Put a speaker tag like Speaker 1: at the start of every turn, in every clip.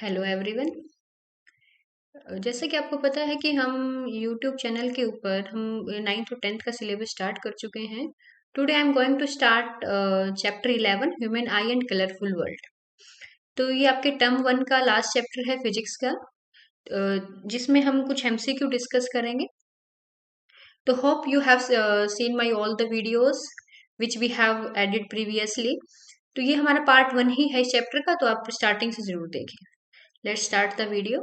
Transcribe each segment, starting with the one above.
Speaker 1: Hello everyone. जैसे कि आपको पता है कि हम यूट्यूब चैनल के ऊपर हम 9th और 10th का सिलेबस स्टार्ट कर चुके हैं। Today I am going to start chapter 11 human eye and colourful world. तो ये आपके टर्म 1 का लास्ट चैप्टर है फिजिक्स का, जिसमें हम कुछ एमसीक्यू डिस्कस करेंगे। तो hope you have seen my all the videos which we have edit previously. तो ये हमारा पार्ट 1 ही है इस चैप्टर का, तो आप स्टार्टिंग से जरूर देखें। Let's start the video.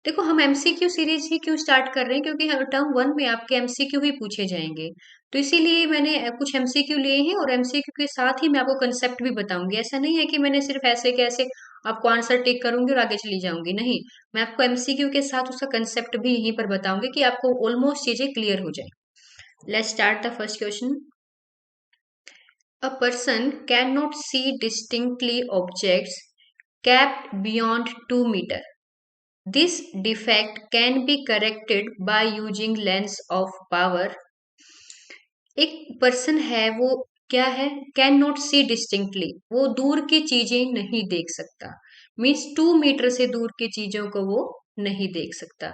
Speaker 1: देखो, हम एमसीक्यू सीरीज ही क्यों स्टार्ट कर रहे हैं, क्योंकि टर्म 1 में आपके एमसीक्यू ही पूछे जाएंगे। तो इसीलिए मैंने कुछ एमसीक्यू लिए हैं, और एमसीक्यू के साथ ही मैं आपको कंसेप्ट भी बताऊंगी। ऐसा नहीं है कि मैंने सिर्फ ऐसे कैसे आपको आंसर टिक करूंगी और आगे चली जाऊंगी, नहीं। मैं आपको एमसीक्यू के साथ उसका कंसेप्ट भी यहीं पर बताऊंगी कि आपको ऑलमोस्ट चीजें क्लियर हो जाए। Let's start the first question. A person can not see distinctly objects kept beyond 2 meter. This defect can be corrected by using lens of power. एक पर्सन है, वो क्या है, कैन नॉट सी डिस्टिंक्टली, वो दूर की चीजें नहीं देख सकता। मीन्स 2 मीटर से दूर की चीजों को वो नहीं देख सकता।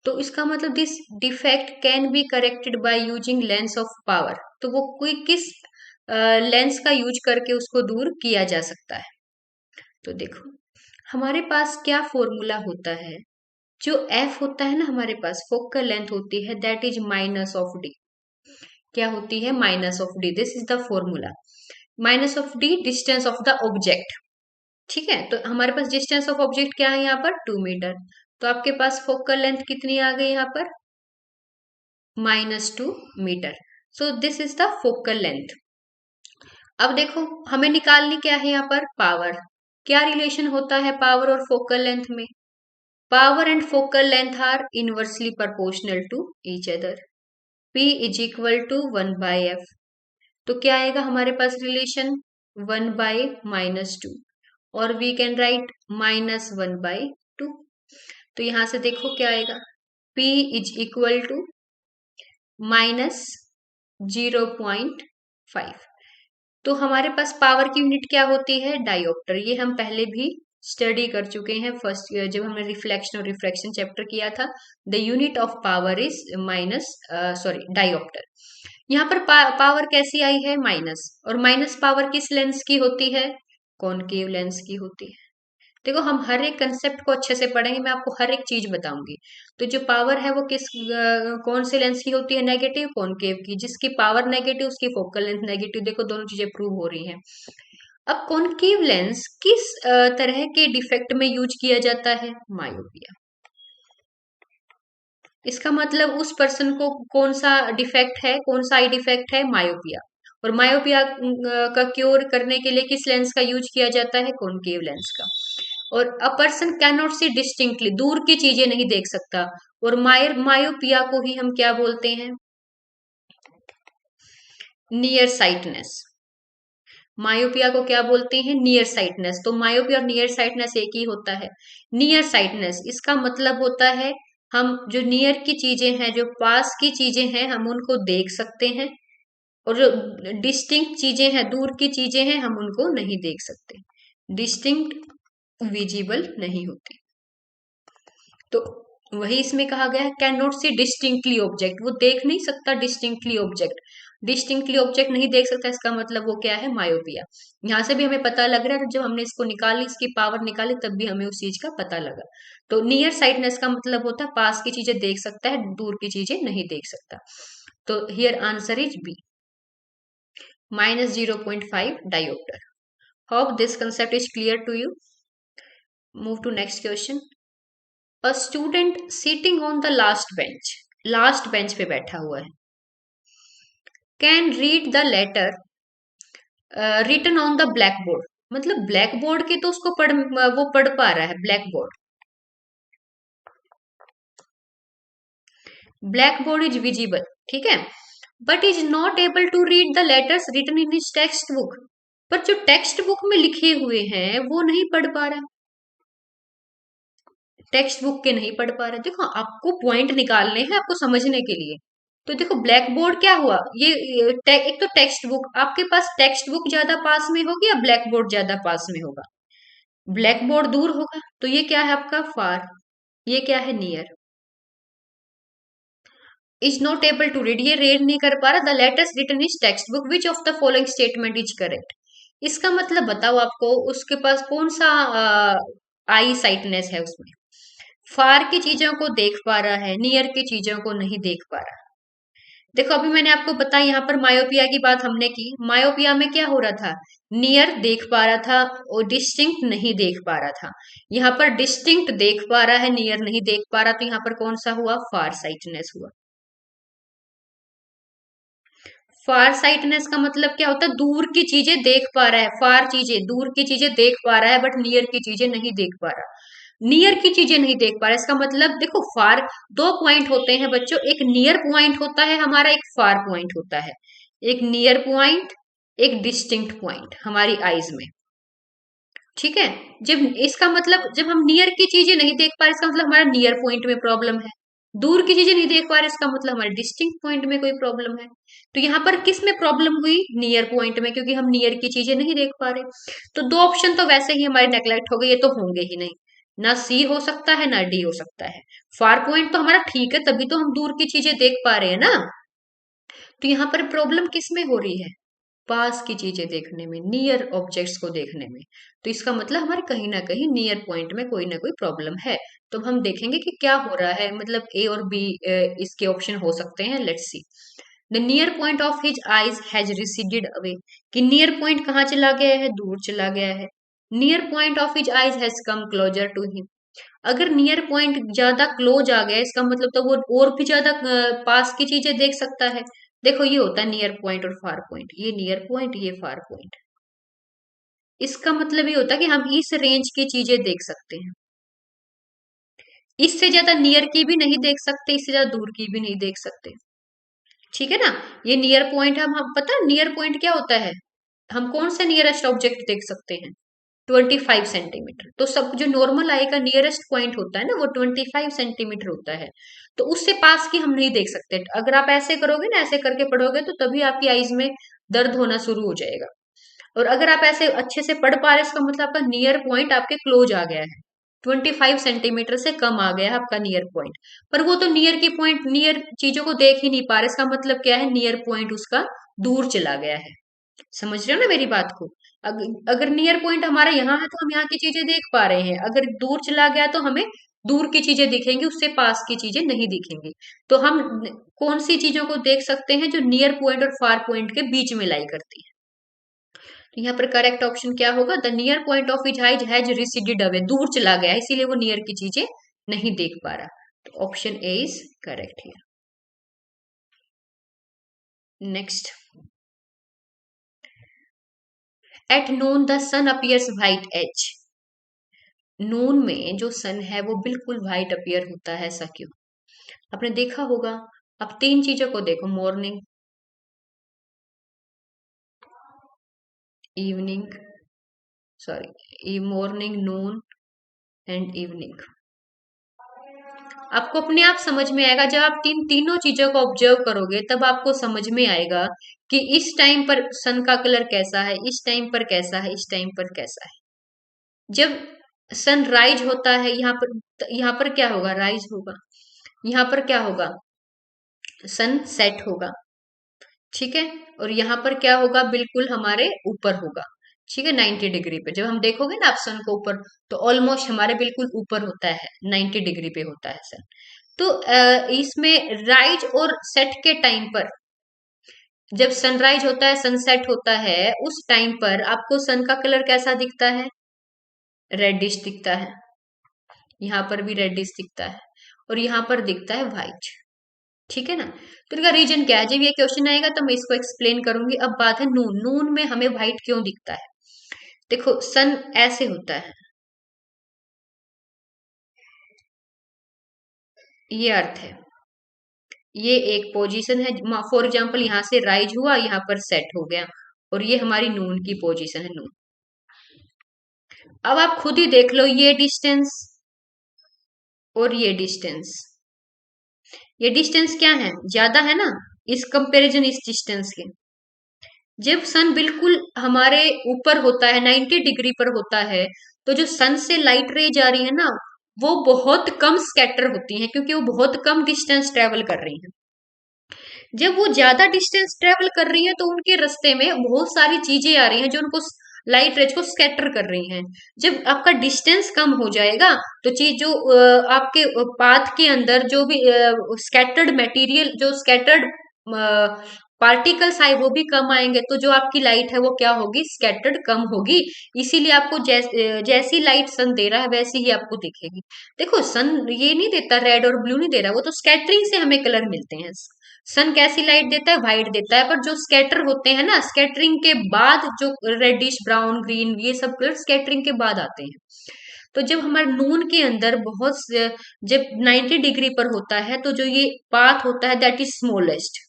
Speaker 1: तो इसका मतलब this defect can be corrected by using lens of power. तो वो कोई किस लेंस का यूज करके उसको दूर किया जा सकता है। तो देखो, हमारे पास क्या फॉर्मूला होता है। जो एफ होता है ना, हमारे पास फोकल लेंथ होती है, that is minus of D. क्या होती है? Minus of D. This is the formula. Minus of D distance of the object. ठीक है, तो हमारे पास डिस्टेंस ऑफ ऑब्जेक्ट क्या है यहाँ पर? 2 मीटर। तो आपके पास फोकल लेंथ कितनी आ गई यहाँ पर? -2 मीटर। So this is the focal length. अब देखो, हमें निकालनी क्या है यहाँ पर? पावर। क्या रिलेशन होता है पावर और फोकल लेंथ में? Power and focal length are inversely proportional to each other. P is equal to 1/f। तो क्या आएगा हमारे पास रिलेशन? 1/-2। और वी कैन राइट -1/2। तो यहां से देखो क्या आएगा, P इज इक्वल टू -0.5। तो हमारे पास पावर की यूनिट क्या होती है? डायोप्टर। ये हम पहले भी स्टडी कर चुके हैं फर्स्ट ईयर, जब हमने रिफ्लेक्शन और रिफ्रैक्शन चैप्टर किया था। The unit of power is dioptre. यहाँ पर पावर कैसी आई है? माइनस। और माइनस पावर किस लेंस की होती है? कॉनकेव लेंस की होती है। देखो, हम हर एक कंसेप्ट को अच्छे से पढ़ेंगे, मैं आपको हर एक चीज बताऊंगी। तो जो पावर है वो कौन से लेंस की होती है? नेगेटिव कॉनकेव की। जिसकी पावर नेगेटिव उसकी फोकल लेंथ नेगेटिव। देखो, दोनों चीजें प्रूव हो रही हैं। अब कॉनकेव लेंस किस तरह के डिफेक्ट में यूज किया जाता है? मायोपिया। इसका मतलब उस पर्सन को कौन सा डिफेक्ट है, कौन सा आई डिफेक्ट है? मायोपिया। और मायोपिया का क्योर करने के लिए किस लेंस का यूज किया जाता है? कॉनकेव लेंस का। और a person can not see distinctly, दूर की चीजें नहीं देख सकता। और मायोपिया को ही हम क्या बोलते हैं? Near sightedness. मायोपिया को क्या बोलते हैं? Near sightedness. तो मायोपिया और नियर साइटनेस एक ही होता है। नियर साइटनेस इसका मतलब होता है, हम जो नियर की चीजें हैं, जो पास की चीजें हैं, हम उनको देख सकते हैं। और जो डिस्टिंक्ट चीजें हैं, दूर की चीजें हैं, हम उनको नहीं देख सकते। डिस्टिंक्ट विजिबल नहीं होती। तो वही इसमें कहा गया है, can not see distinctly object. वो देख नहीं सकता डिस्टिंक्टली ऑब्जेक्ट। डिस्टिंक्टली ऑब्जेक्ट नहीं देख सकता, इसका मतलब वो क्या है? मायोपिया। यहां से भी हमें पता लग रहा है, जब हमने इसको निकाली, इसकी पावर निकाली, तब भी हमें उस चीज का पता लगा। तो नियर साइटनेस का मतलब होता है पास की चीजें देख सकता है, दूर की चीजें नहीं देख सकता। तो here answer is B, -0.5 dioptre. Hope this concept is clear to you. Move to next question. A student sitting on the last bench पे बैठा हुआ है, can read the letter written on the black board. मतलब black board के तो उसको वो पढ़ पा रहा है, black board. Black board is visible, ठीक है, but is not able to read the letters written in his text book. पर जो टेक्स्ट बुक में लिखे हुए हैं वो नहीं पढ़ पा रहा। टेक्स्ट बुक के नहीं पढ़ पा रहे। देखो, आपको पॉइंट निकालने हैं, आपको समझने के लिए। तो देखो, ब्लैक बोर्ड क्या हुआ, एक तो टेक्स्ट बुक, आपके पास टेक्स्ट बुक ज्यादा पास में होगी या ब्लैक बोर्ड ज्यादा पास में होगा? ब्लैक बोर्ड दूर होगा, तो ये क्या है आपका फार, ये क्या है near. Is not able to read, ये रीड नहीं कर पा रहा। The letters written is text book, which of the following statement is correct. इसका मतलब बताओ आपको उसके पास कौन सा आई साइटनेस है उसमें। फार की चीजों को देख पा रहा है, नियर की चीजों को नहीं देख पा रहा। देखो अभी मैंने आपको बताया, यहाँ पर मायोपिया की बात हमने की। मायोपिया में क्या हो रहा था, नियर देख पा रहा था और डिस्टिंक्ट नहीं देख पा रहा था। यहाँ पर डिस्टिंक्ट देख पा रहा है, नियर नहीं देख पा रहा, तो यहाँ पर कौन सा हुआ, फार साइटनेस हुआ। फार साइटनेस का मतलब क्या होता है, दूर की चीजें देख पा रहा है, फार चीजें, दूर की चीजें देख पा रहा है बट नियर की चीजें नहीं देख पा रहा। नियर की चीजें नहीं देख पा रहा, इसका मतलब देखो फार दो पॉइंट होते हैं बच्चों, एक नियर पॉइंट होता है हमारा, एक फार पॉइंट होता है। एक नियर पॉइंट, एक डिस्टिंक्ट पॉइंट हमारी आईज में। ठीक है, जब इसका मतलब जब हम नियर की चीजें नहीं देख पा रहे, इसका मतलब हमारा नियर पॉइंट में प्रॉब्लम है। दूर की चीजें नहीं देख पा रहे, इसका मतलब हमारे डिस्टिंक्ट पॉइंट में कोई प्रॉब्लम है। तो यहाँ पर किस में प्रॉब्लम हुई, नियर पॉइंट में, क्योंकि हम नियर की चीजें नहीं देख पा रहे। तो दो ऑप्शन तो वैसे ही हमारे नेग्लेक्ट हो गए, ये तो होंगे ही नहीं। ना सी हो सकता है ना डी हो सकता है। फार पॉइंट तो हमारा ठीक है, तभी तो हम दूर की चीजें देख पा रहे हैं ना। तो यहाँ पर प्रॉब्लम किस में हो रही है, पास की चीजें देखने में, नियर ऑब्जेक्ट्स को देखने में। तो इसका मतलब हमारे कहीं ना कहीं नियर पॉइंट में कोई ना कोई प्रॉब्लम है। तो हम देखेंगे कि क्या हो रहा है, मतलब ए और बी इसके ऑप्शन हो सकते हैं। Let's see. The near point of his eyes has receded away, कि नियर पॉइंट कहाँ चला गया है, दूर चला गया है। Near point of his eyes has come closer to him, अगर नियर पॉइंट ज्यादा क्लोज आ गया इसका मतलब तो वो और भी ज्यादा पास की चीजें देख सकता है। देखो ये होता है नियर पॉइंट और फार पॉइंट, ये नियर पॉइंट ये फार पॉइंट। इसका मतलब ये होता है कि हम इस रेंज की चीजें देख सकते हैं, इससे ज्यादा नियर की भी नहीं देख सकते, इससे ज्यादा दूर की भी नहीं देख सकते। ठीक है ना। ये नियर पॉइंट हम पता है नियर पॉइंट क्या होता है, हम कौन से नियरेस्ट ऑब्जेक्ट देख सकते हैं, 25 सेंटीमीटर। तो सब जो नॉर्मल आई का नियरेस्ट पॉइंट होता है ना वो 25 सेंटीमीटर होता है। तो उससे पास की हम नहीं देख सकते। अगर आप ऐसे करोगे ना, ऐसे करके पढ़ोगे तो तभी आपकी आईज में दर्द होना शुरू हो जाएगा। और अगर आप ऐसे अच्छे से पढ़ पा रहे, इसका मतलब आपका नियर पॉइंट आपके क्लोज आ गया है, 25 सेंटीमीटर से कम आ गया है आपका नियर पॉइंट। पर वो तो नियर की पॉइंट, नियर चीजों को देख ही नहीं पा रहे, इसका मतलब क्या है, नियर पॉइंट उसका दूर चला गया है। समझ रहे हो ना मेरी बात को। अगर नियर पॉइंट हमारा यहाँ है तो हम यहाँ की चीजें देख पा रहे हैं, अगर दूर चला गया तो हमें दूर की चीजें दिखेंगी, उससे पास की चीजें नहीं दिखेंगी। तो हम कौन सी चीजों को देख सकते हैं, जो नियर पॉइंट और फार पॉइंट के बीच में लाई करती है। तो यहाँ पर करेक्ट ऑप्शन क्या होगा, the near point of his eyes has receded away, दूर चला गया है इसीलिए वो नियर की चीजें नहीं देख पा रहा। तो option A is correct here. Next, at noon the sun appears white as, noon में जो सन है वो बिल्कुल व्हाइट अपीयर होता है, ऐसा क्यों। आपने देखा होगा, आप तीन चीजों को देखो, morning, evening, sorry morning, Noon and evening. आपको अपने आप समझ में आएगा, जब आप तीनों चीजों को ऑब्जर्व करोगे तब आपको समझ में आएगा कि इस टाइम पर सन का कलर कैसा है, इस टाइम पर कैसा है, इस टाइम पर कैसा है। जब सन राइज होता है यहाँ पर क्या होगा, राइज होगा। यहाँ पर क्या होगा, सन सेट होगा। ठीक है। और यहाँ पर क्या होगा, बिल्कुल हमारे ऊपर होगा। ठीक है, 90 डिग्री पे जब हम देखोगे ना आप सन को ऊपर, तो ऑलमोस्ट हमारे बिल्कुल ऊपर होता है, 90 डिग्री पे होता है सन। तो इसमें राइज और सेट के टाइम पर, जब सनराइज होता है सनसेट होता है, उस टाइम पर आपको सन का कलर कैसा दिखता है, रेडिश दिखता है। यहाँ पर भी रेडिश दिखता है और यहाँ पर दिखता है व्हाइट। ठीक है ना। तो इनका रीजन क्या है, जब ये क्वेश्चन आएगा तो मैं इसको एक्सप्लेन करूंगी। अब बात है नून, नून में हमें व्हाइट क्यों दिखता है। देखो सन ऐसे होता है, ये अर्थ है, ये एक पोजीशन है। फॉर एग्जाम्पल यहाँ से राइज हुआ, यहाँ पर सेट हो गया, और ये हमारी नून की पोजीशन है, नून। अब आप खुद ही देख लो, ये डिस्टेंस और ये डिस्टेंस क्या है, ज्यादा है ना, इस कंपैरिजन इस डिस्टेंस के। जब सन बिल्कुल हमारे ऊपर होता है, 90 डिग्री पर होता है, तो जो सन से लाइट रे जा रही है ना, वो बहुत कम स्कैटर होती हैं क्योंकि वो बहुत कम डिस्टेंस ट्रेवल कर रही हैं। जब वो ज्यादा डिस्टेंस ट्रेवल कर रही है तो उनके रास्ते में बहुत सारी चीजें आ रही हैं जो उनको लाइट रेज को स्कैटर कर रही हैं। जब आपका डिस्टेंस कम हो जाएगा तो चीज जो आपके पाथ के अंदर जो भी स्कैटर्ड मटेरियल, जो स्कैटर्ड पार्टिकल्स आए वो भी कम आएंगे, तो जो आपकी लाइट है वो क्या होगी, स्कैटर्ड कम होगी। इसीलिए आपको जैसी लाइट सन दे रहा है वैसी ही आपको दिखेगी। देखो सन ये नहीं देता, रेड और ब्लू नहीं दे रहा, वो तो स्कैटरिंग से हमें कलर मिलते हैं। सन कैसी लाइट देता है, व्हाइट देता है, पर जो स्कैटर होते हैं ना, स्कैटरिंग के बाद जो रेडिश ब्राउन ग्रीन ये सब कलर स्कैटरिंग के बाद आते हैं। तो जब हमारे नून के अंदर जब 90 डिग्री पर होता है तो जो ये पाथ होता है दैट इज स्मॉलेस्ट,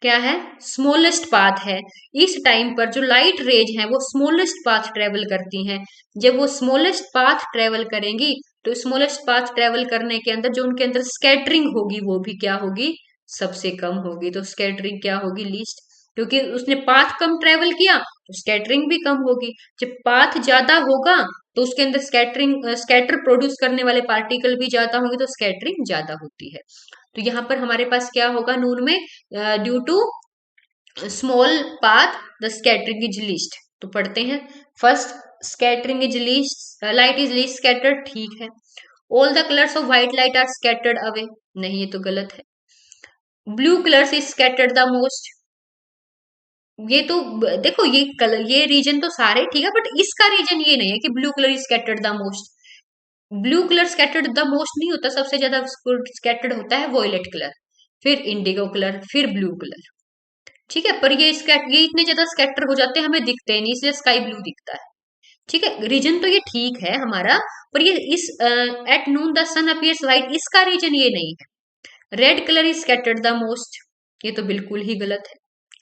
Speaker 1: क्या है, स्मॉलेस्ट पाथ है। इस टाइम पर जो लाइट रेज है वो स्मॉलेस्ट पाथ ट्रेवल करती हैं। जब वो स्मॉलेस्ट पाथ ट्रेवल करेंगी तो स्मॉलेस्ट पाथ ट्रेवल करने के अंदर जो उनके अंदर स्कैटरिंग होगी वो भी क्या होगी, सबसे कम होगी। तो स्कैटरिंग क्या होगी, लीस्ट, क्योंकि उसने पाथ कम ट्रेवल किया तो स्कैटरिंग भी कम होगी। जब पाथ ज्यादा होगा तो उसके अंदर स्कैटर प्रोड्यूस करने वाले पार्टिकल भी ज्यादा होंगे तो स्कैटरिंग ज्यादा होती है। तो यहाँ पर हमारे पास क्या होगा नून में, due to small path the scattering is least. तो पढ़ते हैं, first scattering is least, light is least scattered, ठीक है। All the colours of white light are scattered away, नहीं ये तो गलत है। Blue colours is scattered the most, ये तो देखो ये कलर ये रीजन तो सारे ठीक है, बट इसका रीजन ये नहीं है कि blue colour is scattered the most. Blue colour scattered the most नहीं होता, सबसे ज्यादा स्कैटर्ड होता है वॉयलेट कलर, फिर इंडिगो कलर, फिर ब्लू कलर। ठीक है, पर ये इतने ज्यादा स्कैटर हो जाते हैं हमें दिखते नहीं, इसलिए स्काई ब्लू दिखता है। ठीक है, रीजन तो ये ठीक है हमारा, पर ये इस at noon the sun appears white, इसका रीजन ये नहीं है। Red colour is scattered the most, ये तो बिल्कुल ही गलत है।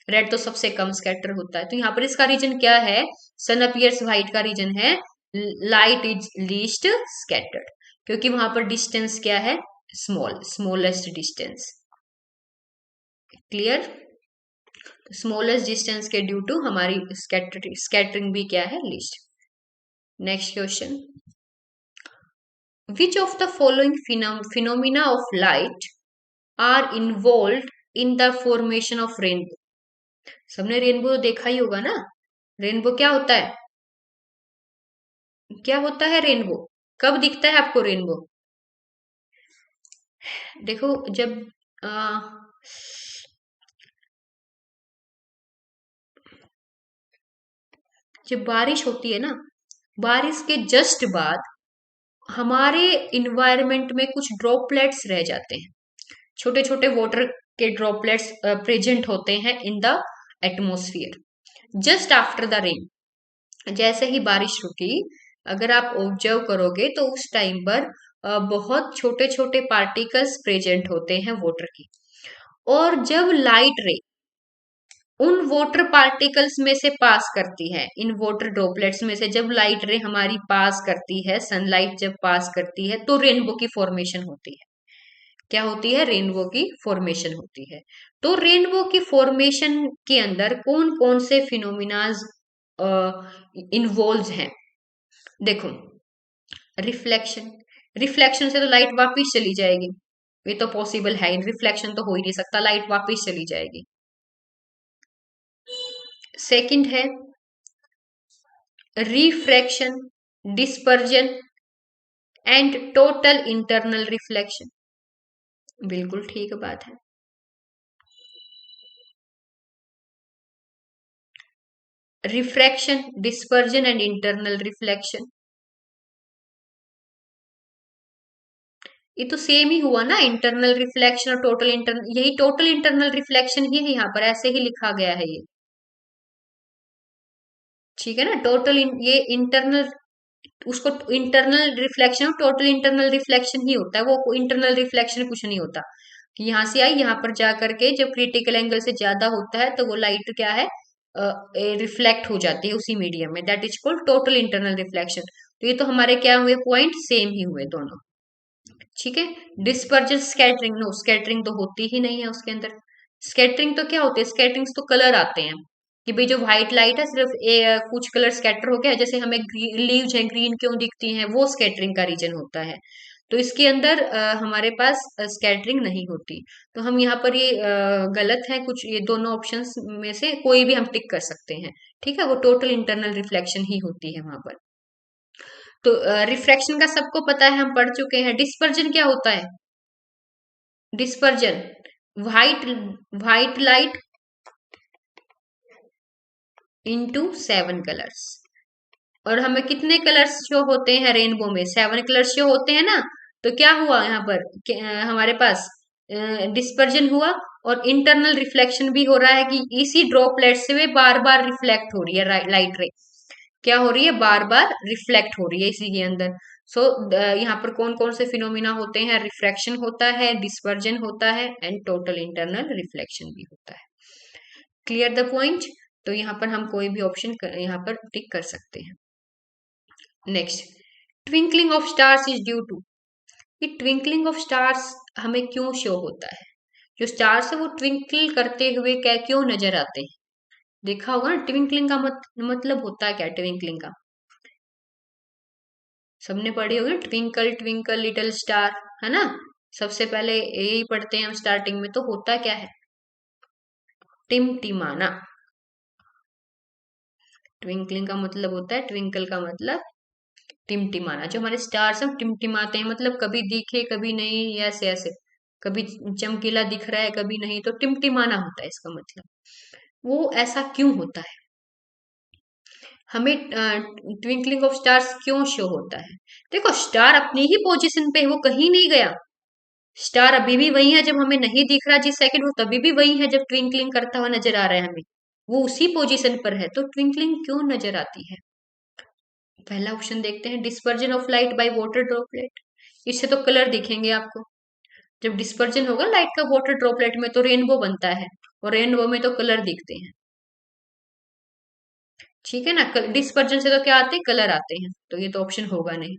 Speaker 1: रेड तो सबसे कम स्कैटर होता है, तो यहाँ पर इसका रीजन क्या है, सन अपीयर्स व्हाइट का रीजन है लाइट इज लीस्ट स्कैटर्ड, क्योंकि वहां पर डिस्टेंस क्या है, smallest distance. Clear, smallest distance के ड्यू टू हमारी स्कैटरिंग भी क्या है, least. Next question, which of the following phenomena of light are involve in the formation of rainbow. सबने रेनबो देखा ही होगा ना, रेनबो क्या होता है, क्या होता है रेनबो, कब दिखता है आपको रेनबो। देखो जब आ, जब बारिश होती है ना, बारिश के जस्ट बाद हमारे इन्वायरमेंट में कुछ ड्रॉपलेट्स रह जाते हैं, छोटे छोटे वाटर के ड्रॉपलेट्स प्रेजेंट होते हैं इन the atmosphere just after the rain. जैसे ही बारिश रुकी, अगर आप ऑब्जर्व करोगे तो उस टाइम पर बहुत छोटे छोटे पार्टिकल्स प्रेजेंट होते हैं वाटर की, और जब लाइट रे उन वाटर पार्टिकल्स में से पास करती है, इन वाटर ड्रॉपलेट्स में से जब लाइट रे हमारी पास करती है, सनलाइट जब पास करती है तो रेनबो की फॉर्मेशन होती है। क्या होती है, रेनबो की फॉर्मेशन होती है। तो रेनबो की फॉर्मेशन के अंदर कौन कौन से फिनोमिनाज इन्वॉल्व हैं, देखो, रिफ्लेक्शन, रिफ्लेक्शन से तो लाइट वापिस चली जाएगी, ये तो पॉसिबल है, रिफ्लेक्शन तो हो ही नहीं सकता, लाइट वापिस चली जाएगी। सेकंड है refraction, dispersion and total internal reflection, बिल्कुल ठीक बात है। Refraction, dispersion and internal reflection, ये तो सेम ही हुआ ना, इंटरनल रिफ्लेक्शन और टोटल इंटरनल, यही टोटल इंटरनल रिफ्लेक्शन ही है, यहाँ पर ऐसे ही लिखा गया है ये। ठीक है ना, ये इंटरनल, उसको इंटरनल रिफ्लेक्शन और टोटल इंटरनल रिफ्लेक्शन ही होता है, वो इंटरनल रिफ्लेक्शन कुछ नहीं होता कि यहाँ से आई यहाँ पर जा करके जब क्रिटिकल एंगल से ज्यादा होता है तो वो लाइट क्या है, रिफ्लेक्ट हो जाती है उसी मीडियम में, that is called total internal reflection. तो ये तो हमारे क्या हुए, पॉइंट सेम ही हुए दोनों। ठीक है, डिस्पर्जन स्कैटरिंग, नो स्कैटरिंग तो होती ही नहीं है उसके अंदर। स्कैटरिंग तो क्या होती है, स्कैटरिंग तो कलर आते हैं, कि भाई जो व्हाइट लाइट है सिर्फ कुछ कलर स्कैटर हो गया, जैसे हमें लीव्स हैं ग्रीन क्यों दिखती हैं, वो स्कैटरिंग का रीजन होता है। तो इसके अंदर हमारे पास स्कैटरिंग नहीं होती। तो हम यहाँ पर ये गलत है, कुछ ये दोनों ऑप्शंस में से कोई भी हम टिक कर सकते हैं। ठीक है, वो टोटल इंटरनल रिफ्लेक्शन ही होती है वहां पर। तो रिफ्रैक्शन का सबको पता है, हम पढ़ चुके हैं। डिस्पर्जन क्या होता है? Dispersion, white white light into 7 colours. और हमें कितने कलर्स शो होते हैं रेनबो में? 7 कलर्स शो होते हैं ना। तो क्या हुआ यहाँ पर हमारे पास डिस्पर्जन हुआ, और इंटरनल रिफ्लेक्शन भी हो रहा है कि इसी ड्रॉपलेट से वे बार बार रिफ्लेक्ट हो रही है लाइट रे। क्या हो रही है? बार बार रिफ्लेक्ट हो रही है इसी के अंदर। सो यहाँ पर कौन कौन से फिनोमिना होते हैं? रिफ्रैक्शन होता है, डिस्पर्जन होता है, एंड टोटल इंटरनल रिफ्लेक्शन भी होता है। Clear the point? तो यहाँ पर हम कोई भी ऑप्शन यहाँ पर टिक कर सकते हैं। Next, twinkling of stars is due to. ये ट्विंकलिंग ऑफ स्टार्स हमें क्यों शो होता है? जो स्टार्स है वो ट्विंकल करते हुए क्या क्यों नजर आते हैं? देखा होगा ना, ट्विंकलिंग का मतलब होता है क्या? ट्विंकलिंग का सबने पढ़ी होगी, ट्विंकल ट्विंकल लिटिल स्टार, है ना। सबसे पहले यही पढ़ते हैं हम स्टार्टिंग में। तो होता क्या है? टिमटिमाना। ट्विंकलिंग का मतलब होता है, ट्विंकल का मतलब टिमटिमाना। जो हमारे स्टार्स हैं टिमटिमाते हैं, मतलब कभी दिखे कभी नहीं, ऐसे ऐसे, कभी चमकीला दिख रहा है कभी नहीं, तो टिमटिमाना होता है इसका मतलब। वो ऐसा क्यों होता है? हमें ट्विंकलिंग ऑफ स्टार्स क्यों शो होता है? देखो, स्टार अपनी ही पोजीशन पे है, वो कहीं नहीं गया। स्टार अभी भी वही है, जब हमें नहीं दिख रहा जिस सेकंड, वो तभी भी वही है जब ट्विंकलिंग करता हुआ नजर आ रहा है हमें। वो उसी पोजीशन पर है, तो ट्विंकलिंग क्यों नजर आती है? पहला ऑप्शन देखते हैं, dispersion of light by water droplet. इससे तो कलर दिखेंगे आपको। जब डिस्पर्जन होगा लाइट का वाटर ड्रॉपलेट में तो रेनबो बनता है, और रेनबो में तो कलर दिखते हैं। ठीक है ना, डिस्पर्जन से तो क्या आते हैं? कलर आते हैं, तो ये तो ऑप्शन होगा नहीं।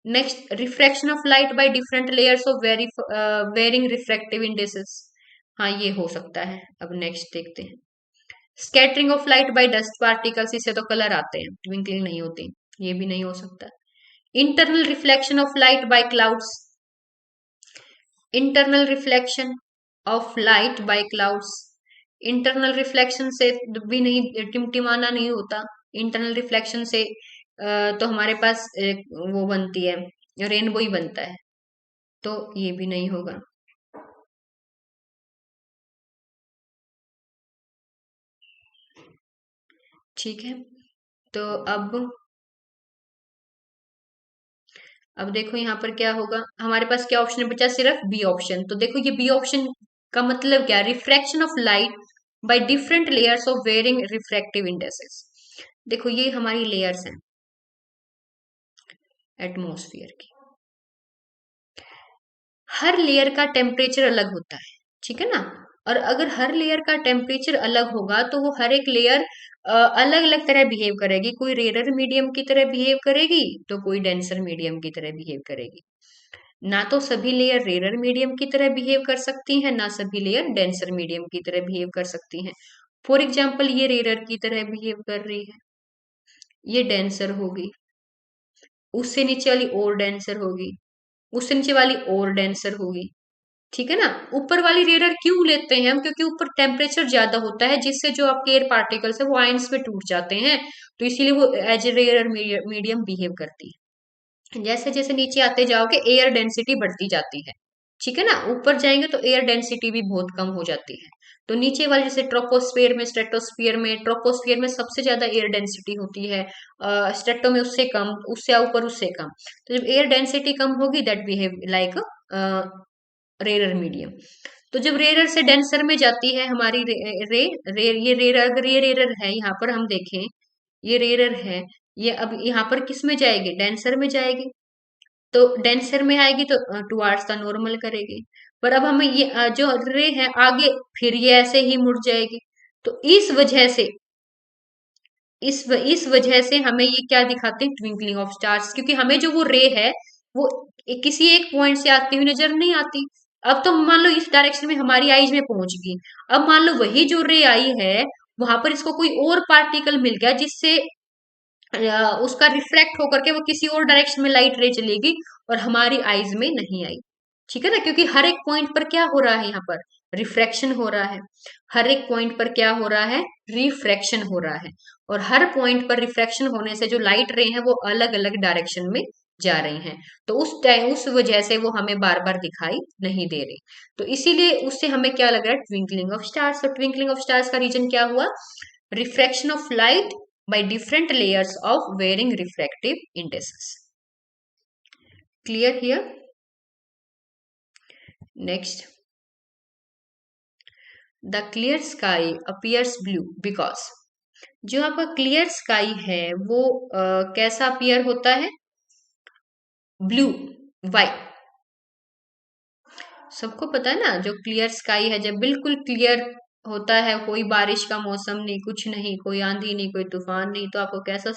Speaker 1: Next, refraction of light by different layers of varying refractive indexes. हाँ, ये हो सकता है। अब नेक्स्ट देखते हैं, scattering of light by dust particles. इससे तो कलर आते हैं, ट्विंकलिंग नहीं होती। ये भी नहीं हो सकता। Internal reflection of light bye clouds. Internal reflection of light bye clouds. Internal reflection से भी नहीं, टिमटिमाना नहीं होता। इंटरनल रिफ्लेक्शन से तो हमारे पास वो बनती है, रेनबो ही बनता है। तो ये भी नहीं होगा। ठीक है, तो अब देखो यहाँ पर क्या होगा। हमारे पास क्या ऑप्शन बचा? सिर्फ बी ऑप्शन। तो देखो ये बी ऑप्शन का मतलब क्या? Refraction of light by different layers of varying refractive indexes. देखो ये हमारी लेयर्स हैं एटमॉस्फेयर की। हर लेयर का टेम्परेचर अलग होता है, ठीक है ना। और अगर हर लेयर का टेम्परेचर अलग होगा तो वो हर एक लेयर अलग अलग तरह बिहेव करेगी। कोई रेयर मीडियम की तरह बिहेव करेगी, तो कोई डेंसर मीडियम की तरह बिहेव करेगी। ना तो सभी लेयर रेयर मीडियम की तरह बिहेव कर सकती हैं, ना सभी लेयर डेंसर मीडियम की तरह बिहेव कर सकती हैं। फॉर एग्जाम्पल, ये रेयर की तरह बिहेव कर रही है, ये डेंसर होगी, उससे नीचे वाली और डेंसर होगी, उससे नीचे वाली और डेंसर होगी। ठीक है ना। ऊपर वाली रेयर क्यों लेते हैं हम? क्योंकि ऊपर टेम्परेचर ज्यादा होता है, जिससे जो आपके एयर पार्टिकल्स है वो आयंस में टूट जाते हैं, तो इसीलिए वो as a rare medium behave करती है। जैसे जैसे नीचे आते जाओगे एयर डेंसिटी बढ़ती जाती है। ठीक है ना, ऊपर जाएंगे तो एयर डेंसिटी भी बहुत कम हो जाती है। तो नीचे वाले जैसे ट्रोपोस्फेयर में, स्ट्रेटोस्फियर में, ट्रोपोस्फियर में सबसे ज्यादा एयर डेंसिटी होती है, स्ट्रेटो में उससे कम, उससे ऊपर उससे कम। तो जब एयर डेंसिटी कम होगी that behave like rare medium. तो जब रेयर से डेंसर में जाती है हमारी ये रेयर, अगर ये रेयर है यहाँ पर हम देखें, ये रेयर है, ये अब यहाँ पर किस में जाएगी? डेंसर में जाएगी। तो डेंसर में आएगी तो टुवार्ड्स द नॉर्मल करेगी। पर अब हमें ये जो रे है आगे, फिर ये ऐसे ही मुड़ जाएगी। तो इस वजह से इस वजह से हमें ये क्या दिखाते हैं? Twinkling of stars. क्योंकि हमें जो वो रे है वो किसी एक पॉइंट से आती हुई नजर नहीं आती। अब तो मान लो इस डायरेक्शन में हमारी आईज में पहुंच गई। अब मान लो वही जो रे आई है वहां पर इसको कोई और पार्टिकल मिल गया जिससे उसका रिफ्लेक्ट होकर के वो किसी और डायरेक्शन में लाइट रे चलेगी और हमारी आईज में नहीं आई। ठीक है ना, क्योंकि हर एक पॉइंट पर क्या हो रहा है, यहाँ पर रिफ्रैक्शन हो रहा है। हर एक पॉइंट पर क्या हो रहा है, रिफ्रैक्शन हो रहा है। और हर पॉइंट पर रिफ्रैक्शन होने से जो लाइट रे है वो अलग अलग डायरेक्शन में जा रही हैं। तो उस टाइम उस वजह से वो हमें बार बार दिखाई नहीं दे रही। तो इसीलिए उससे हमें क्या लग रहा है, ट्विंकलिंग ऑफ स्टार्स। तो ट्विंकलिंग ऑफ स्टार्स का रीजन क्या हुआ, refraction of light by different layers of varying refractive indices. Clear here? Next, the clear sky appears blue because जो आपका क्लियर स्काई है वो कैसा अपीयर होता है, ब्लू। वाई, सबको पता है ना, जो क्लियर स्काई है, जब बिल्कुल क्लियर होता है, कोई बारिश का मौसम नहीं, कुछ नहीं, कोई आंधी नहीं, कोई तूफान नहीं, तो आपको कैसा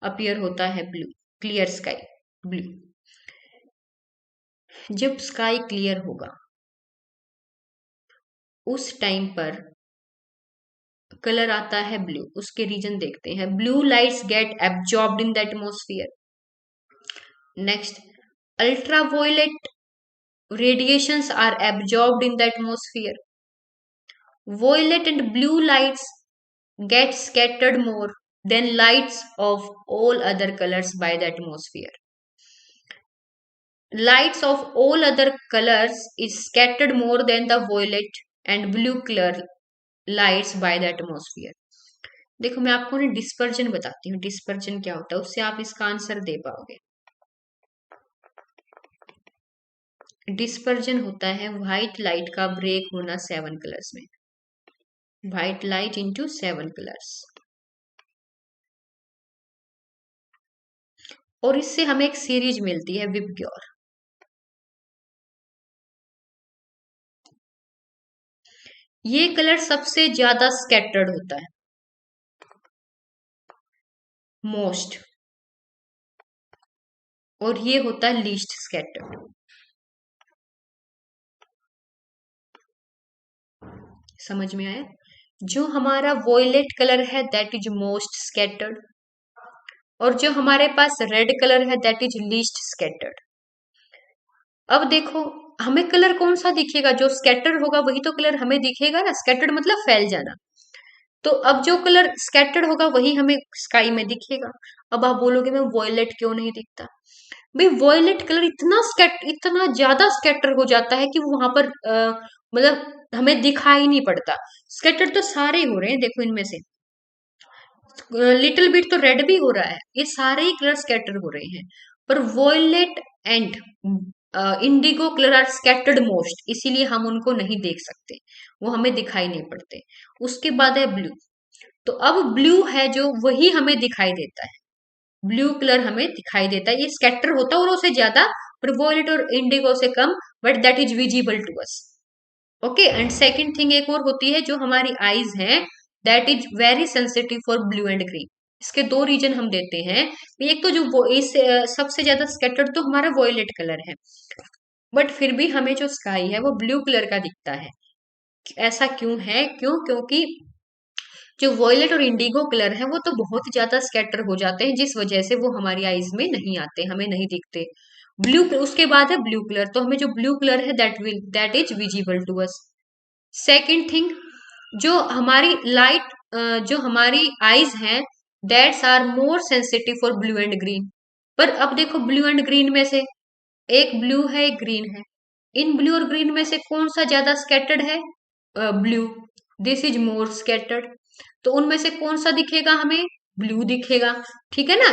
Speaker 1: अपीयर होता है, ब्लू। Clear sky blue. जब स्काई क्लियर होगा उस टाइम पर कलर आता है ब्लू। उसके रीजन देखते हैं। Blue lights get absorbed in the atmosphere. Next, ultraviolet radiations are absorbed in the atmosphere. Violet and blue lights get scattered more than lights of all other colors by the atmosphere. Lights of all other colors is scattered more than the violet and blue color lights by the atmosphere. देखो मैं आपको ना dispersion बताती हूँ, dispersion क्या होता है, उससे आप इसका आंसर दे पाओगे। डिस्पर्जन होता है व्हाइट लाइट का ब्रेक होना 7 कलर्स में, व्हाइट लाइट इनटू 7 कलर्स। और इससे हमें एक सीरीज मिलती है विबग्योर। ये कलर सबसे ज्यादा स्कैटर्ड होता है, मोस्ट, और ये होता है लीस्ट स्कैटर्ड। समझ में आया? जो हमारा वॉयलेट कलर है दैट इज मोस्ट स्कैटर्ड, और जो हमारे पास रेड कलर है दैट इज लीस्ट स्कैटर्ड। अब देखो हमें कलर कौन सा दिखेगा, जो स्कैटर्ड होगा वही तो कलर हमें दिखेगा ना। स्कैटर्ड मतलब फैल जाना। तो अब जो कलर स्कैटर्ड होगा वही हमें स्काई में दिखेगा। अब आप बोलोगे मैं वॉयलेट क्यों नहीं दिखता, भाई वॉयलेट कलर इतना ज्यादा स्कैटर हो जाता है कि वो वहां पर मतलब हमें दिखाई नहीं पड़ता। स्कैटर तो सारे हो रहे हैं, देखो इनमें से लिटिल बिट तो रेड भी हो रहा है, ये सारे ही कलर स्कैटर हो रहे हैं। पर violet and indigo colour are scattered most, इसीलिए हम उनको नहीं देख सकते, वो हमें दिखाई नहीं पड़ते। उसके बाद है ब्लू। तो अब ब्लू है जो वही हमें दिखाई देता है, ब्लू कलर हमें दिखाई देता है, ये स्कैटर होता है और उससे ज्यादा, पर वॉयलेट और इंडिगो से कम, but that is visible to us. Okay, and second thing एक और होती है, जो हमारी आईज हैं that is very sensitive for blue and green. इसके दो रीजन हम देते हैं। एक तो जो इस सबसे ज्यादा स्कैटर्ड तो हमारा वॉयलेट कलर है, बट फिर भी हमें जो स्काई है वो ब्लू कलर का दिखता है। ऐसा क्यों है, क्योंकि जो वॉयलेट और इंडिगो कलर है वो तो बहुत ज्यादा स्कैटर हो जाते हैं, जिस वजह से वो हमारी आईज में नहीं आते, हमें नहीं दिखते। ब्लू, उसके बाद है ब्लू कलर। तो हमें जो ब्लू कलर है that is visible to us. Second thing, जो हमारी लाइट जो हमारी आईज हैं that's are more sensitive for blue and green. पर अब देखो ब्लू एंड ग्रीन में से एक ब्लू है एक ग्रीन है, इन ब्लू और ग्रीन में से कौन सा ज्यादा स्कैटर्ड है, blue. This is more scattered. तो उनमें से कौन सा दिखेगा हमें, ब्लू दिखेगा। ठीक है ना,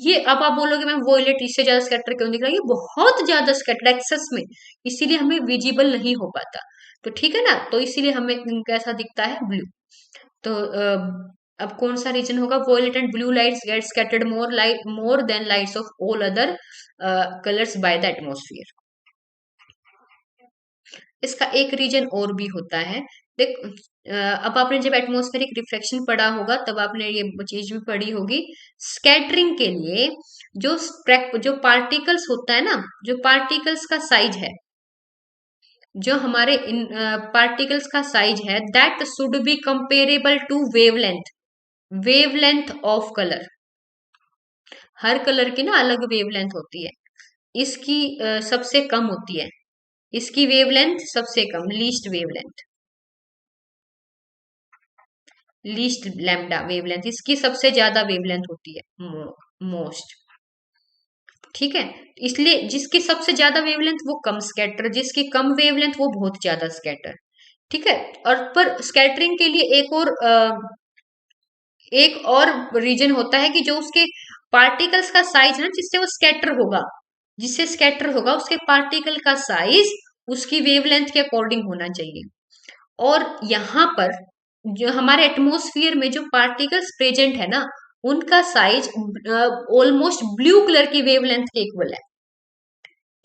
Speaker 1: ये अब आप बोलोगे मैम वोलेट इससे ज्यादा स्कैटर क्यों दिख रहा है, ये बहुत ज्यादा स्कैटर एक्सेस में, इसीलिए हमें विजिबल नहीं हो पाता। तो ठीक है ना, तो इसीलिए हमें कैसा दिखता है, ब्लू। तो अब कौन सा रीजन होगा, violet and blue lights get scattered more than lights of all other colours by the atmosphere. इसका एक रीजन और भी होता है। देख अब आपने जब एटमॉस्फेरिक रिफ्लेक्शन पढ़ा होगा तब आपने ये चीज भी पढ़ी होगी। स्कैटरिंग के लिए जो पार्टिकल्स होता है ना, जो पार्टिकल्स का साइज है, जो हमारे इन पार्टिकल्स का साइज है that should be comparable to wavelength, wavelength of colour. हर कलर की ना अलग वेवलेंथ होती है, इसकी सबसे कम होती है, इसकी वेवलेंथ सबसे कम, least wavelength, least lambda wavelength, इसकी सबसे ज्यादा वेवलेंथ होती है मोस्ट। ठीक है, इसलिए जिसकी सबसे ज्यादा वेवलेंथ वो कम स्कैटर, जिसकी कम वेवलेंथ वो बहुत ज्यादा स्कैटर। ठीक है, और पर स्कैटरिंग के लिए एक और रीजन होता है कि जो उसके पार्टिकल्स का साइज है ना, जिससे वो स्कैटर होगा, जिससे स्कैटर होगा उसके पार्टिकल का साइज उसकी वेवलेंथ के अकॉर्डिंग होना चाहिए। और यहाँ पर जो हमारे एटमॉस्फेयर में जो पार्टिकल्स प्रेजेंट है ना, उनका साइज ऑलमोस्ट ब्लू कलर की वेवलेंथ के इक्वल है।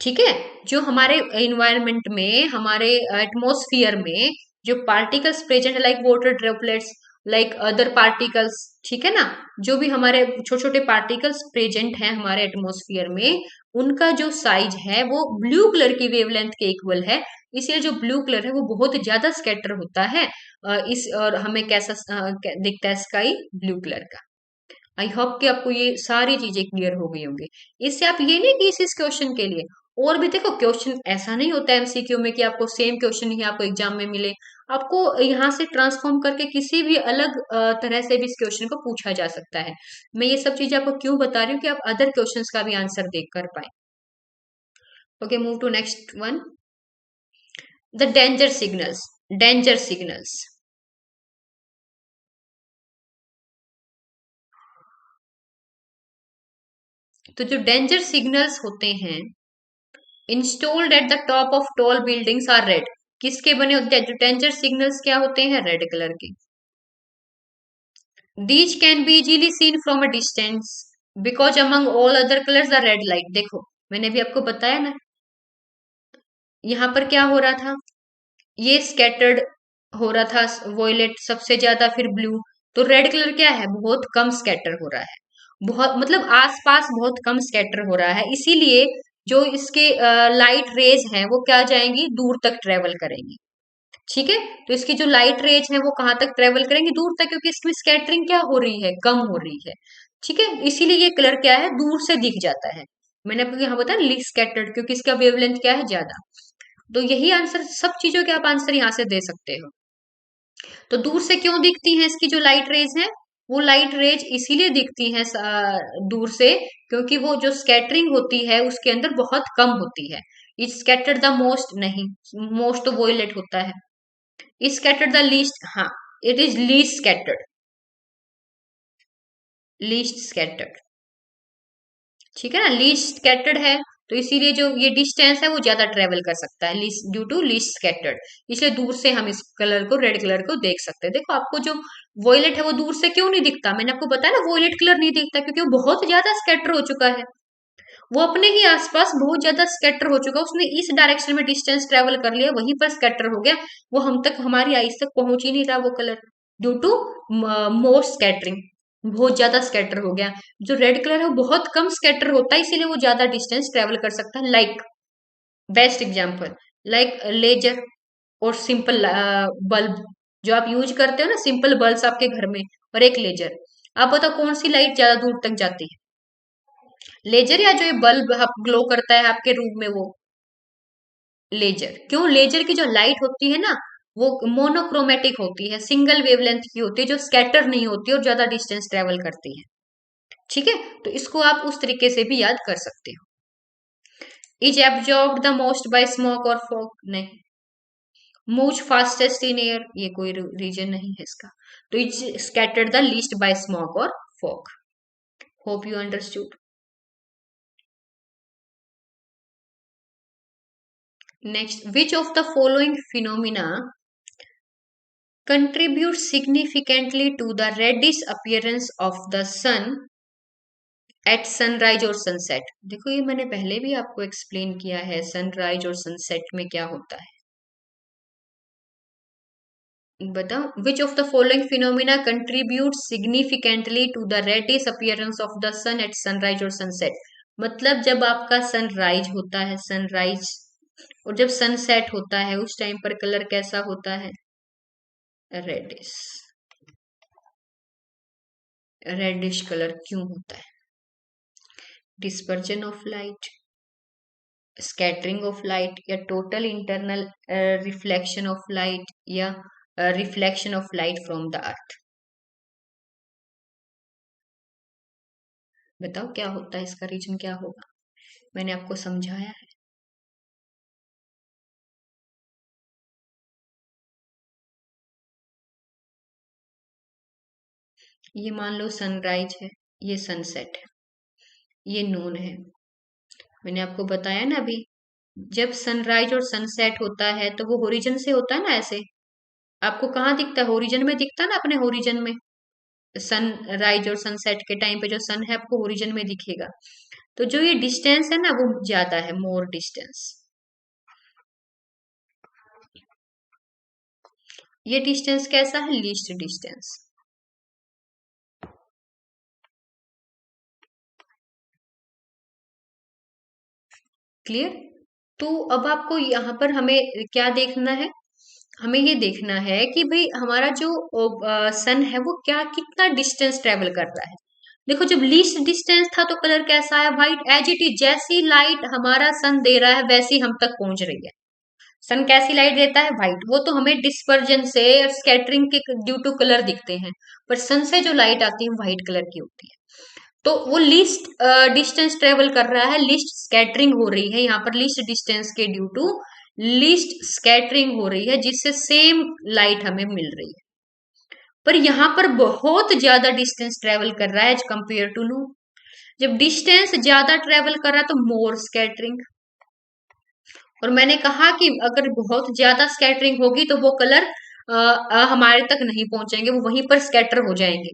Speaker 1: ठीक है, जो हमारे इन्वायरमेंट में, हमारे एटमॉस्फेयर में जो पार्टिकल्स प्रेजेंट है like water droplets, like other particles, ठीक है ना, जो भी हमारे छोटे छोटे पार्टिकल्स प्रेजेंट हैं हमारे एटमॉस्फेयर में, उनका जो साइज है वो ब्लू कलर की वेवलेंथ के इक्वल है। इसलिए जो ब्लू कलर है वो बहुत ज्यादा स्कैटर होता है, इस और हमें कैसा दिखता है स्काई, ब्लू कलर का। आई होप कि आपको ये सारी चीजें क्लियर हो गई होंगी। इससे आप ये नहीं कि इस क्वेश्चन के लिए, और भी देखो क्वेश्चन ऐसा नहीं होता एमसीक्यू में कि आपको सेम क्वेश्चन ही आपको एग्जाम में मिले, आपको यहाँ से ट्रांसफॉर्म करके किसी भी अलग तरह से भी इस क्वेश्चन को पूछा जा सकता है। मैं ये सब चीजें आपको क्यों बता रही हूँ कि आप अदर क्वेश्चंस का भी आंसर देख कर पाए। Okay, move to next one, the danger signals, danger signals. तो जो डेंजर सिग्नल्स होते हैं installed at the top of tall buildings are red, किसके बने होते हैं? जो डेंजर सिग्नल्स क्या होते हैं? रेड कलर के। These can be easily seen from a distance because among all other colours the red light. देखो मैंने भी आपको बताया ना, यहाँ पर क्या हो रहा था, ये स्कैटर्ड हो रहा था, वॉयलेट सबसे ज्यादा, फिर ब्लू, तो रेड कलर क्या है? बहुत कम स्कैटर हो रहा है, बहुत मतलब आसपास बहुत कम स्कैटर हो रहा है, इसीलिए जो इसके लाइट रेज हैं वो क्या जाएंगी? दूर तक ट्रेवल करेंगी। ठीक है, तो इसकी जो लाइट रेज है वो कहाँ तक ट्रेवल करेंगे? दूर तक, क्योंकि इसमें स्कैटरिंग क्या हो रही है? कम हो रही है। ठीक है, इसीलिए ये कलर क्या है? दूर से दिख जाता है। मैंने आपको यहाँ बताया लीस्ट स्कैटर्ड, क्योंकि इसका वेवलेंथ क्या है? ज्यादा। तो यही आंसर, सब चीजों के आप आंसर यहाँ से दे सकते हो। तो दूर से क्यों दिखती हैं इसकी जो लाइट रेज है? वो लाइट रेज इसीलिए दिखती हैं दूर से, क्योंकि वो जो स्कैटरिंग होती है उसके अंदर बहुत कम होती है। इट स्कैटर्ड द मोस्ट नहीं, मोस्ट तो वोयलेट होता है। स्कैटर्ड द लीस्ट, हाँ, it is least scattered, least scattered. ठीक है ना, लीस्ट स्कैटर्ड है, तो इसीलिए जो ये डिस्टेंस है वो ज्यादा ट्रेवल कर सकता है, least due to least scattered. इसलिए दूर से हम इस कलर को, रेड कलर को देख सकते हैं। देखो आपको जो वॉयलेट है वो दूर से क्यों नहीं दिखता? मैंने आपको बताया ना, वॉयलेट कलर नहीं दिखता क्योंकि वो बहुत ज्यादा स्कैटर हो चुका है, वो अपने ही आसपास बहुत ज्यादा स्कैटर हो चुका है, उसने इस डायरेक्शन में डिस्टेंस ट्रेवल कर लिया, वहीं पर स्कैटर हो गया, वो हम तक, हमारी आईज तक पहुंच ही नहीं रहा वो colour, due to more scattering, बहुत ज्यादा स्कैटर हो गया। जो रेड कलर है वो बहुत कम स्कैटर होता है, इसीलिए वो ज्यादा डिस्टेंस ट्रेवल कर सकता है। Like best example, like laser और सिंपल बल्ब, जो आप यूज करते हो ना, सिंपल बल्ब आपके घर में, और एक लेजर, आप बताओ कौन सी लाइट ज्यादा दूर तक जाती है? लेजर, या जो ये बल्ब ग्लो करता है आपके रूम में वो? लेजर। क्यों? लेजर की जो लाइट होती है ना, वो मोनोक्रोमेटिक होती है, सिंगल वेवलेंथ की होती है, जो स्कैटर नहीं होती और ज्यादा डिस्टेंस ट्रेवल करती है। ठीक है, तो इसको आप उस तरीके से भी याद कर सकते हो। Is absorb the most by smoke और फॉग, नहीं। मूव फास्टेस्ट इन एयर, ये कोई रीजन नहीं है इसका। तो is scattered the least by smoke और fog. Hope you understood. Next, which of the following phenomena contribute significantly to the reddish appearance of the sun at sunrise और sunset? देखो ये मैंने पहले भी आपको एक्सप्लेन किया है, सनराइज और सनसेट में क्या होता है। बताओ, which of the following phenomena contribute significantly to the reddish appearance of the sun at sunrise और सनसेट? मतलब जब आपका सनराइज होता है, सनराइज और जब सनसेट होता है उस टाइम पर कलर कैसा होता है? रेडिश। रेडिश कलर क्यों होता है? Dispersion of light, scattering of light, या total internal reflection of light, या reflection of light from the earth. बताओ क्या होता है, इसका रीजन क्या होगा? मैंने आपको समझाया है। ये मान लो सनराइज है, ये सनसेट है, ये नून है। मैंने आपको बताया ना अभी, जब सनराइज और सनसेट होता है तो वो होरिजन से होता है ना, ऐसे। आपको कहाँ दिखता है? होरिजन में दिखता है ना, अपने होरिजन में। सनराइज और सनसेट के टाइम पे जो सन है आपको होरिजन में दिखेगा। तो जो ये डिस्टेंस है ना वो ज्यादा है, मोर डिस्टेंस। ये डिस्टेंस कैसा है? Least distance. क्लियर? तो अब आपको यहाँ पर हमें क्या देखना है? हमें ये देखना है कि भाई हमारा जो सन है वो क्या कितना डिस्टेंस ट्रेवल कर रहा है। देखो जब लीस्ट डिस्टेंस था तो कलर कैसा है? व्हाइट। एज इट इज, जैसी लाइट हमारा सन दे रहा है वैसी हम तक पहुंच रही है। सन कैसी लाइट देता है? व्हाइट। वो तो हमें डिस्पर्जन से और स्कैटरिंग के ड्यू टू कलर दिखते हैं, पर सन से जो लाइट आती है व्हाइट कलर की होती है। तो वो लीस्ट डिस्टेंस ट्रेवल कर रहा है, लीस्ट स्कैटरिंग हो रही है यहाँ पर, लीस्ट डिस्टेंस के ड्यू टू लीस्ट स्कैटरिंग हो रही है, जिससे सेम लाइट हमें मिल रही है। पर यहाँ पर बहुत ज्यादा डिस्टेंस ट्रेवल कर रहा है एज कंपेयर टू नो। जब डिस्टेंस ज्यादा ट्रेवल कर रहा है तो मोर स्कैटरिंग। और मैंने कहा कि अगर बहुत ज्यादा स्कैटरिंग होगी तो वो कलर हमारे तक नहीं पहुंचेंगे, वो वहीं पर स्कैटर हो जाएंगे।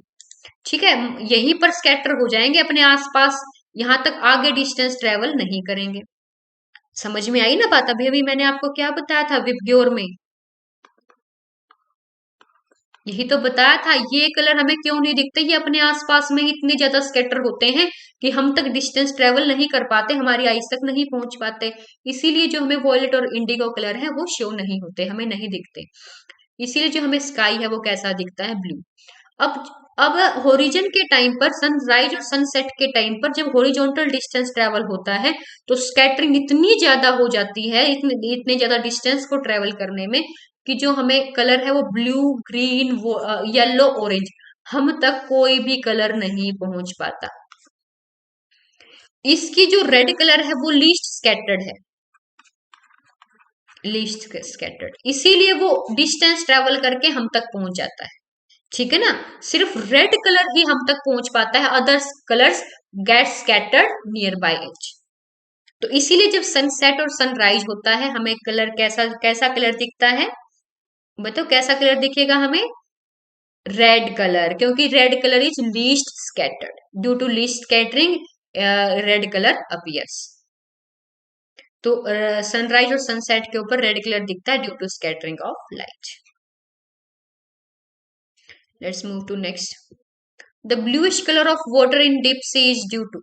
Speaker 1: ठीक है, यहीं पर स्कैटर हो जाएंगे अपने आसपास, यहां तक आगे डिस्टेंस ट्रेवल नहीं करेंगे। समझ में आई ना बात? अभी अभी मैंने आपको क्या बताया था विबग्योर में, यही तो बताया था। ये कलर हमें क्यों नहीं दिखते? ये अपने आसपास में इतने ज्यादा स्कैटर होते हैं कि हम तक डिस्टेंस ट्रेवल नहीं कर पाते, हमारी आईज तक नहीं पहुंच पाते। इसीलिए जो हमें वॉयलेट और इंडिगो कलर है वो शो नहीं होते, हमें नहीं दिखते। इसीलिए जो हमें स्काई है वो कैसा दिखता है? ब्लू। अब अब होरिजन के टाइम पर, सनराइज और सनसेट के टाइम पर जब हॉरिजॉन्टल डिस्टेंस ट्रेवल होता है तो स्कैटरिंग इतनी ज्यादा हो जाती है, इतने इतने ज्यादा डिस्टेंस को ट्रेवल करने में, कि जो हमें कलर है वो ब्लू, ग्रीन, वो येलो, ऑरेंज, हम तक कोई भी कलर नहीं पहुंच पाता। इसकी जो रेड कलर है वो लीस्ट स्कैटर्ड है, लीस्ट स्कैटर्ड, इसीलिए वो डिस्टेंस ट्रेवल करके हम तक पहुंच जाता है। ठीक है ना? सिर्फ रेड कलर ही हम तक पहुंच पाता है, others colours get scattered near by edge. तो इसीलिए जब सनसेट और सनराइज होता है हमें कलर कैसा कैसा कलर दिखता है? बताओ कैसा कलर दिखेगा हमें? रेड कलर, क्योंकि red colour is least scattered, due to least scattering red colour appears. तो सनराइज और सनसेट के ऊपर रेड कलर दिखता है due to scattering of light. Let's move to next. The bluish color of water in deep sea is due to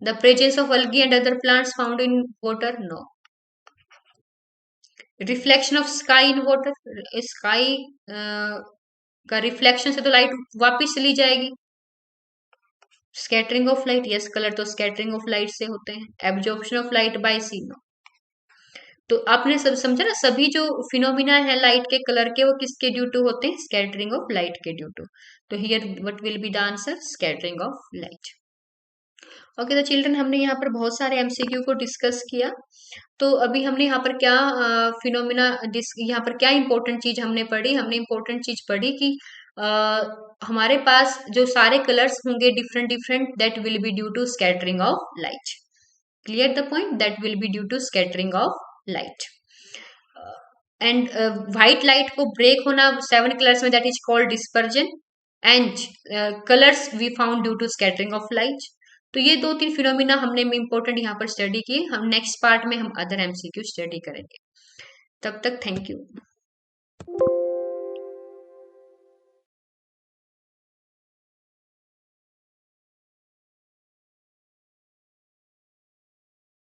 Speaker 1: the presence of algae and other plants found in water. No. Reflection of sky in water. Sky का reflection से तो light वापिस चली जाएगी। Scattering of light, yes, colour तो scattering of light से होते हैं। Absorption of light by sea, no. तो आपने सब समझा ना, सभी जो फिनोमिना है लाइट के कलर के वो किसके ड्यू टू होते हैं? स्कैटरिंग ऑफ लाइट के ड्यू टू। तो here what will be the answer? Scattering of light. Okay the children, हमने यहाँ पर बहुत सारे एमसीक्यू को डिस्कस किया। तो अभी हमने यहाँ पर क्या फिनोमिना यहाँ पर क्या इंपॉर्टेंट चीज हमने पढ़ी? हमने इंपॉर्टेंट चीज पढ़ी कि हमारे पास जो सारे कलर्स होंगे different different, that will be due to scattering of light. Clear the point? That will be due to scattering of light. And white light को ब्रेक होना 7 कलर्स में, that is called dispersion. And colours we found due to scattering of light. तो ये 2-3 phenomena हमने important यहाँ पर study किए। हम नेक्स्ट पार्ट में हम अदर एमसीक्यू स्टडी करेंगे। तब तक थैंक यू।